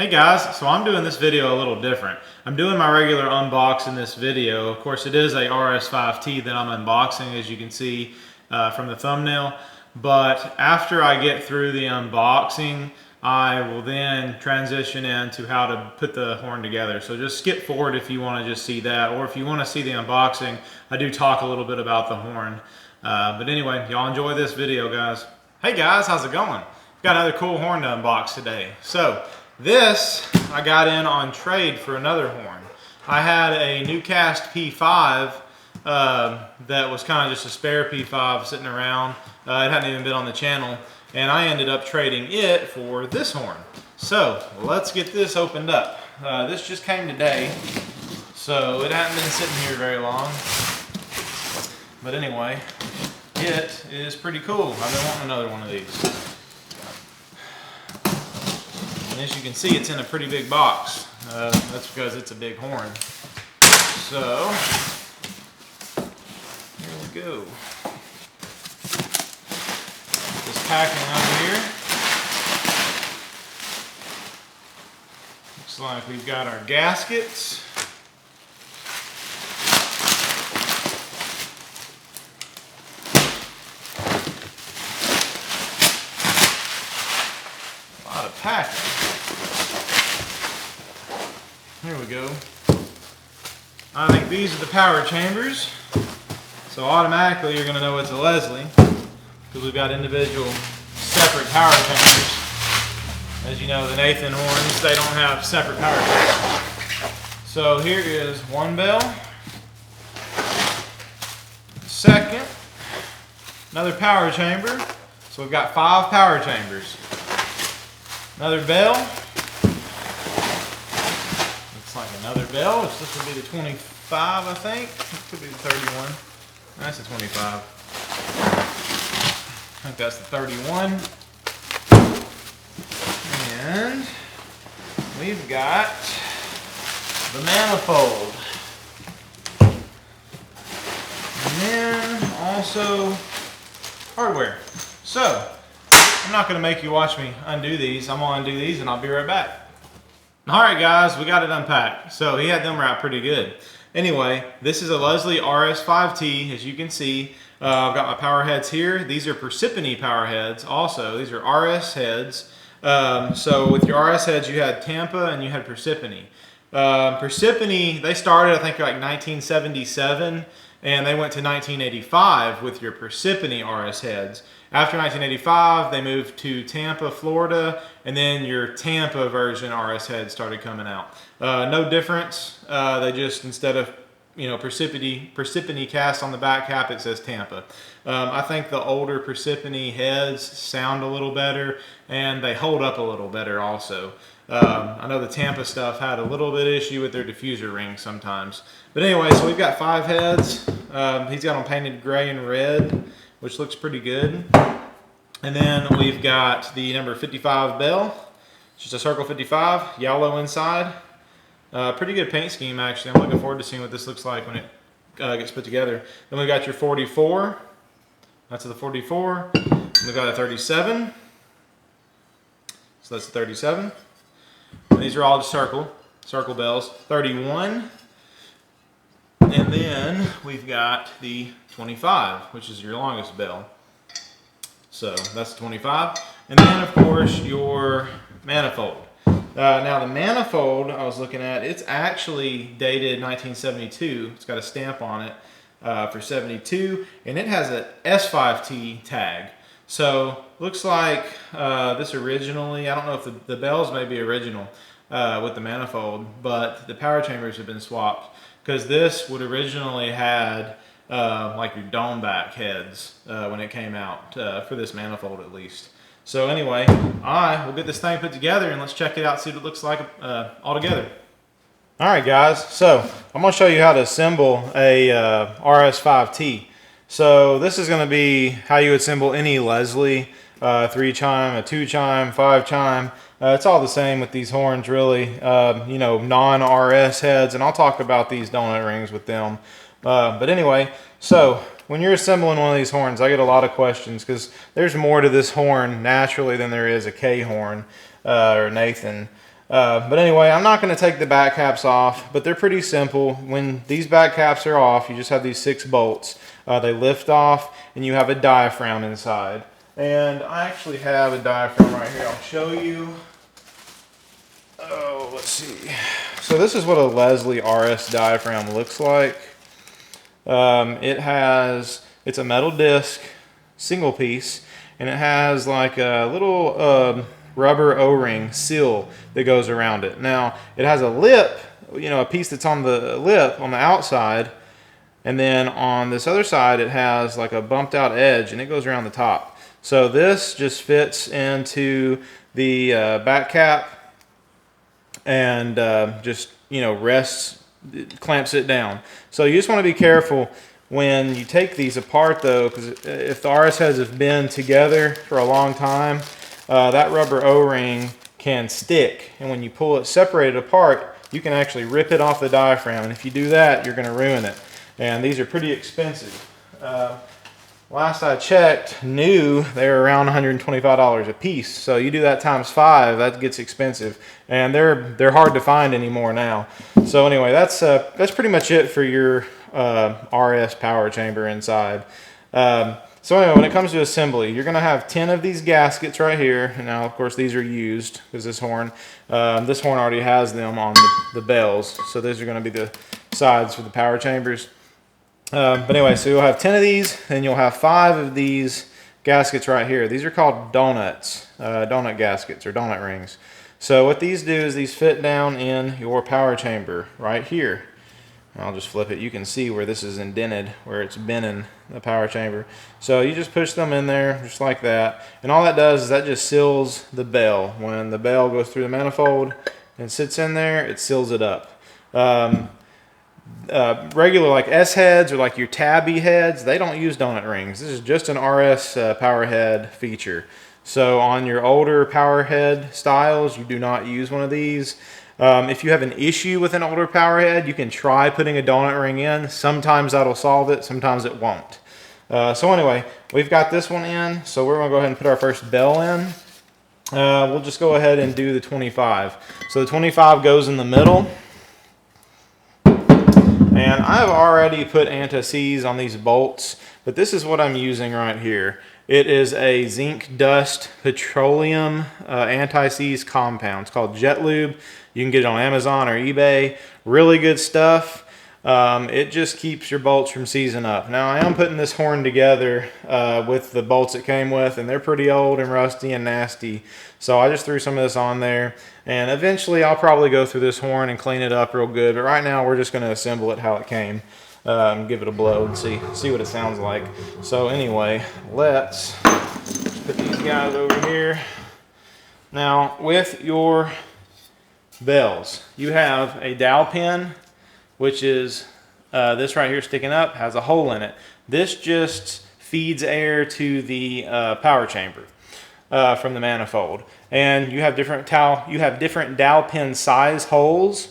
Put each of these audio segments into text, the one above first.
Hey guys, so I'm doing this video a little different. I'm doing my regular unbox in this video. Of course, it is a RS5T that I'm unboxing, as you can see from the thumbnail. But after I get through the unboxing, I will then transition into how to put the horn together. So just skip forward if you want to just see that, or if you want to see the unboxing, I do talk a little bit about the horn. But anyway, y'all enjoy this video, guys. Hey guys, how's it going? Got another cool horn to unbox today. So this I got in on trade for another horn. I had a Newcast P5 that was kind of just a spare P5 sitting around. It hadn't even been on the channel, and I ended up trading it for this horn. So let's get this opened up. This just came today, so it hadn't been sitting here very long. But anyway, it is pretty cool. I've been wanting another one of these. And as you can see, it's in a pretty big box. That's because it's a big horn. So, here we go. Just packing over here. Looks like we've got our gaskets. A lot of packing. Here we go. I think these are the power chambers. So automatically you're going to know it's a Leslie, because we've got individual separate power chambers. As you know, the Nathan horns, they don't have separate power chambers. So here is one bell. Second, another power chamber. So we've got 5 power chambers. Another bell. Like another bell, which this would be the 25, I think. It could be the 31. That's the 25. I think that's the 31. And we've got the manifold. And then also hardware. So, I'm not going to make you watch me undo these. I'm going to undo these and I'll be right back. Alright guys, we got it unpacked. So he had them wrapped pretty good. Anyway, this is a Leslie RS5T, as you can see. I've got my power heads here. These are Persephone power heads also. These are RS heads. So with your RS heads you had Tampa and you had Persephone. Persephone, they started I think like 1977 and they went to 1985 with your Persephone RS heads. After 1985, they moved to Tampa, Florida, and then your Tampa version RS heads started coming out. No difference. They just, instead of Persephone cast on the back cap, it says Tampa. I think the older Persephone heads sound a little better, and they hold up a little better also. I know the Tampa stuff had a little bit of issue with their diffuser rings sometimes. But anyway, so we've got 5 heads. He's got them painted gray and red, which looks pretty good. And then we've got the number 55 bell, just a circle 55, yellow inside. Pretty good paint scheme actually. I'm looking forward to seeing what this looks like when it gets put together. Then we've got your 44, that's the 44. We've got a 37, so that's the 37. And these are all just circle bells. 31. And then we've got the 25, which is your longest bell. So that's the 25. And then of course your manifold. Now the manifold I was looking at, it's actually dated 1972. It's got a stamp on it for 72, and it has an S5T tag. So looks like this originally, I don't know if the bells may be original with the manifold, but the power chambers have been swapped. Because this would originally had like your dome back heads when it came out, for this manifold at least. So anyway, we'll get this thing put together and let's check it out, see what it looks like all together. Alright guys, so I'm going to show you how to assemble a RS5T. So this is going to be how you assemble any Leslie, 3-chime, a 2-chime, 5-chime. It's all the same with these horns really, non-RS heads, and I'll talk about these donut rings with them. But anyway, so when you're assembling one of these horns, I get a lot of questions because there's more to this horn naturally than there is a K horn or Nathan. But anyway, I'm not going to take the back caps off, but they're pretty simple. When these back caps are off, you just have these 6 bolts. They lift off, and you have a diaphragm inside. And I actually have a diaphragm right here. I'll show you. Oh, let's see. So this is what a Leslie RS diaphragm looks like. It's a metal disc, single piece, and it has like a little rubber O-ring seal that goes around it. Now, it has a lip, a piece that's on the lip on the outside, and then on this other side it has like a bumped out edge, and it goes around the top. So this just fits into the back cap and just rests, clamps it down. So you just want to be careful when you take these apart though, because if the RS heads have been together for a long time, that rubber O-ring can stick, and when you pull it separated apart, you can actually rip it off the diaphragm, and if you do that, you're going to ruin it. And these are pretty expensive. Last I checked, new, they're around $125 a piece. So you do that times 5, that gets expensive, and they're hard to find anymore now. So anyway, that's pretty much it for your RS power chamber inside. So anyway, when it comes to assembly, you're going to have 10 of these gaskets right here. And now, of course, these are used because this horn already has them on the bells. So those are going to be the sides for the power chambers. But anyway, so you'll have 10 of these, and you'll have 5 of these gaskets right here. These are called donuts, donut gaskets or donut rings. So what these do is these fit down in your power chamber right here. I'll just flip it. You can see where this is indented, where it's been in the power chamber. So you just push them in there just like that. And all that does is that just seals the bell. When the bell goes through the manifold and sits in there, it seals it up. Regular like S heads or like your tabby heads, they don't use donut rings. This is just an RS power head feature. So on your older power head styles, you do not use one of these. If you have an issue with an older power head, you can try putting a donut ring in. Sometimes that'll solve it, sometimes it won't. So anyway, we've got this one in, so we're going to go ahead and put our first bell in. We'll just go ahead and do the 25. So the 25 goes in the middle. And I've already put anti-seize on these bolts, but this is what I'm using right here. It is a zinc dust petroleum anti-seize compound. It's called Jet Lube. You can get it on Amazon or eBay. Really good stuff. It just keeps your bolts from seizing up. Now I am putting this horn together with the bolts it came with, and they're pretty old and rusty and nasty. So I just threw some of this on there, and eventually I'll probably go through this horn and clean it up real good. But right now we're just going to assemble it how it came. Give it a blow and see what it sounds like. So anyway, let's put these guys over here. Now with your bells, you have a dowel pin, which is this right here sticking up, has a hole in it. This just feeds air to the power chamber from the manifold. And you have different dowel pin size holes.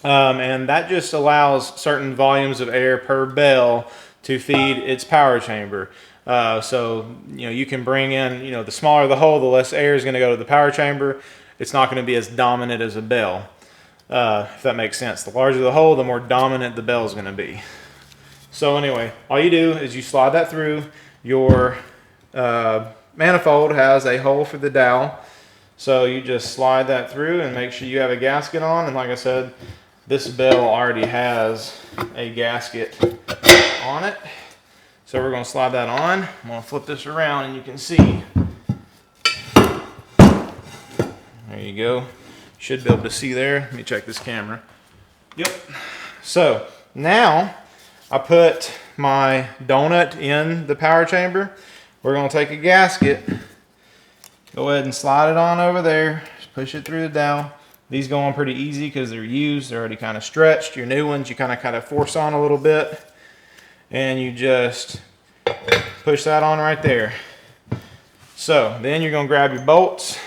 And that just allows certain volumes of air per bell to feed its power chamber. So you can bring in, the smaller the hole, the less air is going to go to the power chamber. It's not going to be as dominant as a bell, if that makes sense. The larger the hole, the more dominant the bell is going to be. So anyway, all you do is you slide that through. Your manifold has a hole for the dowel. So you just slide that through and make sure you have a gasket on. And like I said, this bell already has a gasket on it. So we're going to slide that on. I'm going to flip this around and you can see. There you go. Should be able to see there. Let me check this camera. Yep. So now I put my donut in the power chamber. We're going to take a gasket. Go ahead and slide it on over there. Just push it through the dowel. These go on pretty easy because they're used. They're already kind of stretched. Your new ones, you kind of force on a little bit. And you just push that on right there. So then you're going to grab your bolts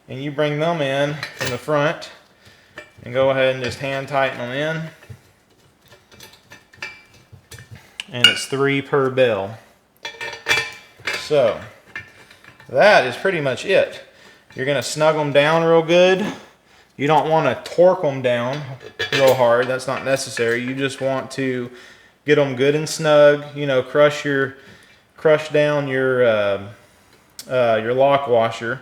and you bring them in from the front and go ahead and just hand tighten them in. And it's 3 per bell. So that is pretty much it. You're going to snug them down real good You don't want to torque them down real hard. That's not necessary. You just want to get them good and snug. You know, crush down your lock washer,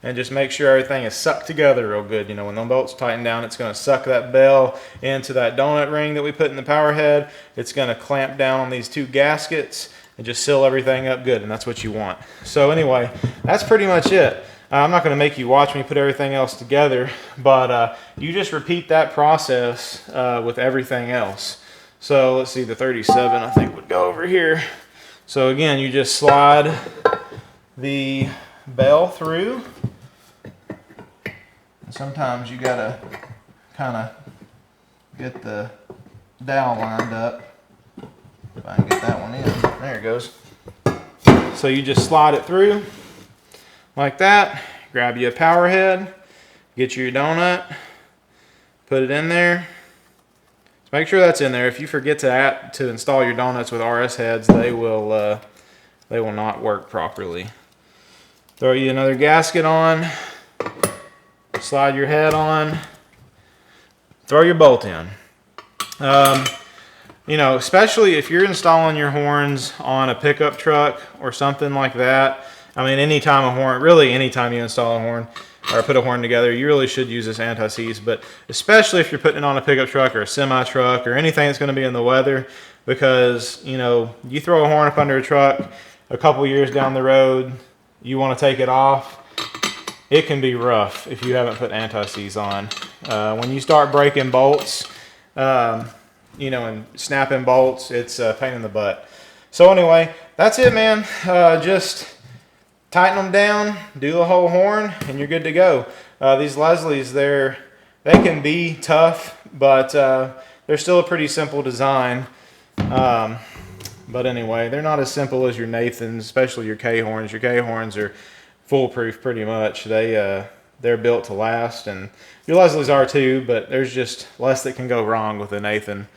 and just make sure everything is sucked together real good. You know, when the bolts tighten down, it's going to suck that bell into that donut ring that we put in the power head. It's going to clamp down on these two gaskets and just seal everything up good, and that's what you want. So anyway, that's pretty much it. I'm not going to make you watch me put everything else together, but you just repeat that process with everything else. So let's see, the 37 I think would go over here. So again, you just slide the bell through. Sometimes you gotta kind of get the dowel lined up. If I can get that one in. There it goes. So you just slide it through like that. Grab you a power head, get you your donut, put it in there. So make sure that's in there. If you forget to install your donuts with RS heads, they will not work properly. Throw you another gasket on. Slide your head on, throw your bolt in. You know, especially if you're installing your horns on a pickup truck or something like that. I mean, anytime you install a horn or put a horn together, you really should use this anti-seize, but especially if you're putting it on a pickup truck or a semi truck or anything that's going to be in the weather, because, you know, you throw a horn up under a truck a couple years down the road, you want to take it off. It can be rough if you haven't put anti-seize on. When you start breaking bolts, you know, and snapping bolts, it's a pain in the butt. So anyway, that's it, man. Just tighten them down, do the whole horn, and you're good to go. These Leslie's, they can be tough, but they're still a pretty simple design. But anyway, they're not as simple as your Nathans, especially your K-horns. Your K-horns are foolproof pretty much. They're built to last, and your Leslie's are too, but there's just less that can go wrong with a Nathan.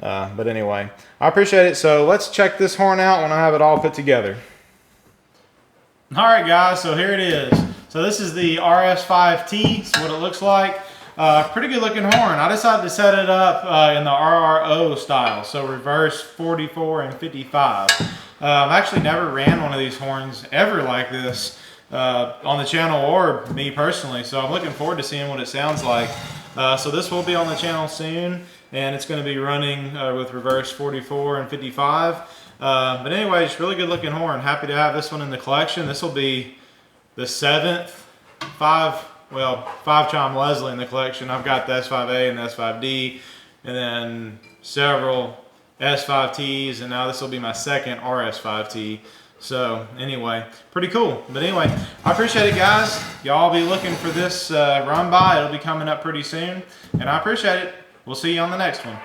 But anyway, I appreciate it. So let's check this horn out when I have it all put together. All right, guys, so here it is. So this is the RS5T. It's what it looks like. Pretty good looking horn. I decided to set it up in the RRO style, so reverse 44 and 55. I've actually never ran one of these horns ever like this on the channel or me personally, so I'm looking forward to seeing what it sounds like. So this will be on the channel soon, and it's going to be running with reverse 44 and 55. But anyway, it's really good looking horn. Happy to have this one in the collection. This will be the 7th 5-chime Leslie in the collection. I've got the S5A and the S5D, and then several S5Ts, and now this will be my second RS5T. So anyway, pretty cool. But anyway, I appreciate it, guys. Y'all be looking for this run by. It'll be coming up pretty soon, and I appreciate it. We'll see you on the next one.